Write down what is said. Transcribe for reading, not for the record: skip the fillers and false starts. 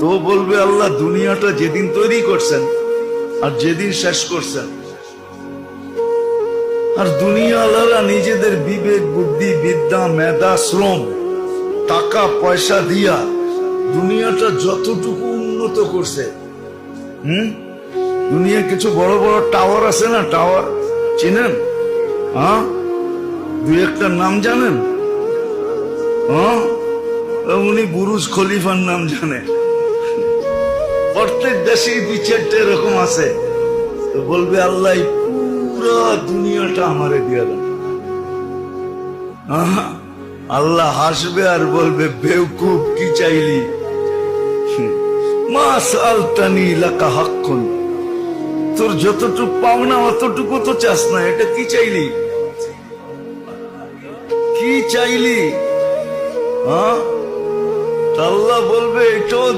তো বলবে আল্লাহ দুনিয়াটা যেদিন তৈরি করছেন আর যেদিন শেষ করছেন, আর দুনিয়াওয়ালারা নিজেদের বিবেক বুদ্ধি বিদ্যা মেধা শ্রম টাকা পয়সা দিয়া দুনিয়াটা যতটুকু উন্নত করছে, দুনিয়া কিছু বড় বড় টাওয়ার আছে না, টাওয়ার চিনেন? হ্যাঁ, দুই একটা নাম জানেন? হ্যাঁ, উনি বুরুজ খলিফার নাম জানে। প্রত্যেক দেশেই দুই চারটে এরকম আছে। তো বলবে আল্লাহ পুরো দুনিয়াটা আমারে দিয়ে দেন। আল্লাহ হাসবে আর বলবে বেওকুফ, কি চাইলি? মা সালতানি লাকা হাক্কুন, তোর যতটুকু পাওনা অতটুকু তো চাস না, এটা কি চাইলি? কি চাইলি? হ্যাঁ, আল্লাহ বলবে এটাও